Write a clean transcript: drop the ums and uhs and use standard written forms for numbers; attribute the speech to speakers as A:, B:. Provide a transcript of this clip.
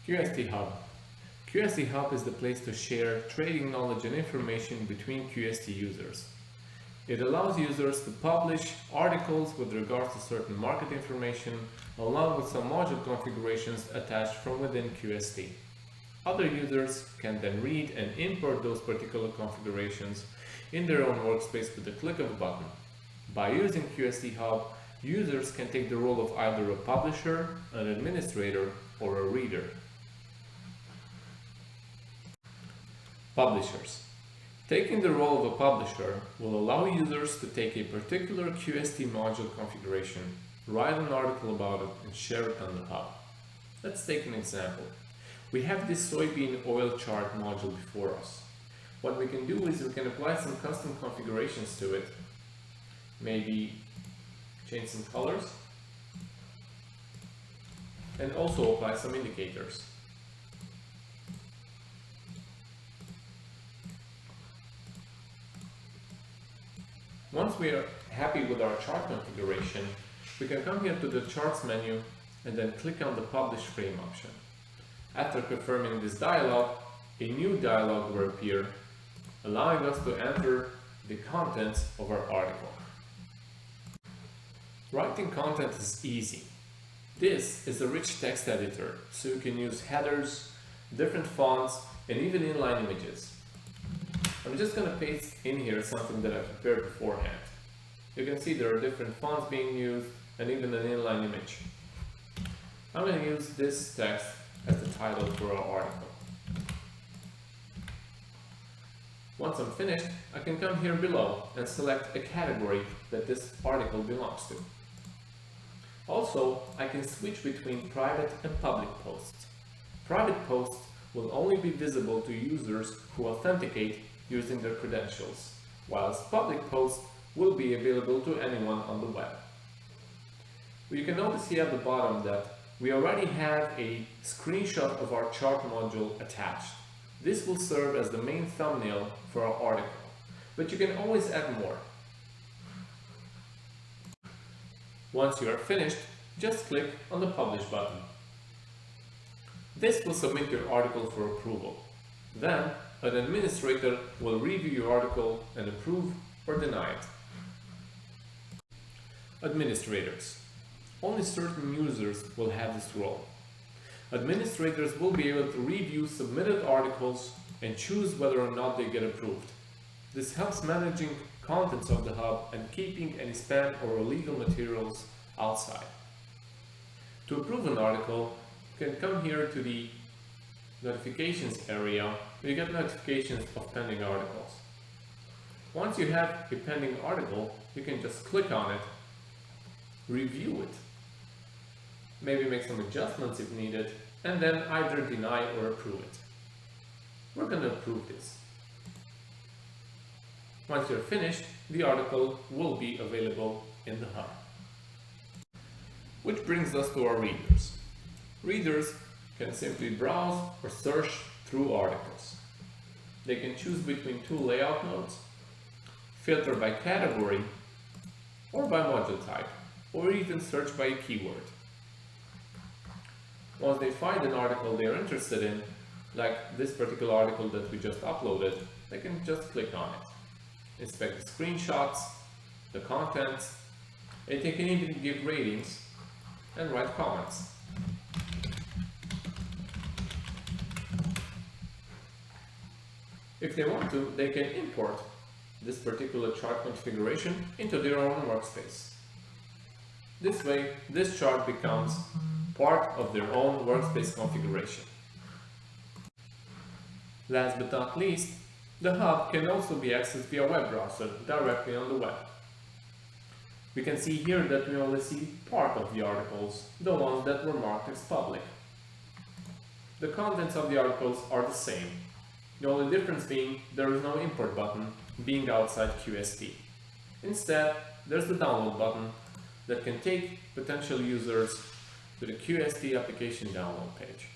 A: QST Hub. QST Hub is the place to share trading knowledge and information between QST users. It allows users to publish articles with regards to certain market information, along with some module configurations attached from within QST. Other users can then read and import those particular configurations in their own workspace with the click of a button. By using QST Hub, users can take the role of either a publisher, an administrator, or a reader. Publishers. Taking the role of a publisher will allow users to take a particular QST module configuration, write an article about it, and share it on the Hub. Let's take an example. We have this soybean oil chart module before us. What we can do is we can apply some custom configurations to it, maybe change some colors, and also apply some indicators. Once we are happy with our chart configuration, we can come here to the charts menu and then click on the publish frame option. After confirming this dialog, a new dialog will appear, allowing us to enter the contents of our article. Writing content is easy. This is a rich text editor, so you can use headers, different fonts, and even inline images. I'm just going to paste in here something that I prepared beforehand. You can see there are different fonts being used and even an inline image. I'm going to use this text as the title for our article. Once I'm finished, I can come here below and select a category that this article belongs to. Also, I can switch between private and public posts. Private posts will only be visible to users who authenticate using their credentials, whilst public posts will be available to anyone on the web. You can notice here at the bottom that we already have a screenshot of our chart module attached. This will serve as the main thumbnail for our article, but you can always add more. Once you are finished, just click on the Publish button. This will submit your article for approval. Then, an administrator will review your article and approve or deny it. Administrators. Only certain users will have this role. Administrators will be able to review submitted articles and choose whether or not they get approved. This helps managing contents of the Hub and keeping any spam or illegal materials outside. To approve an article, you can come here to the notifications area where you get notifications of pending articles. Once you have a pending article, you can just click on it, review it, maybe make some adjustments if needed, and then either deny or approve it. We're going to approve this. Once you're finished, the article will be available in the Hub. Which brings us to our readers. Readers can simply browse or search through articles. They can choose between two layout modes, filter by category, or by module type, or even search by a keyword. Once they find an article they're interested in, like this particular article that we just uploaded, they can just click on it. Inspect the screenshots, the contents, and they can even give ratings and write comments. If they want to, they can import this particular chart configuration into their own workspace. This way, this chart becomes part of their own workspace configuration. Last but not least, the Hub can also be accessed via web browser directly on the web. We can see here that we only see part of the articles, the ones that were marked as public. The contents of the articles are the same. The only difference being there is no import button being outside QST. Instead, there's the download button that can take potential users to the QST application download page.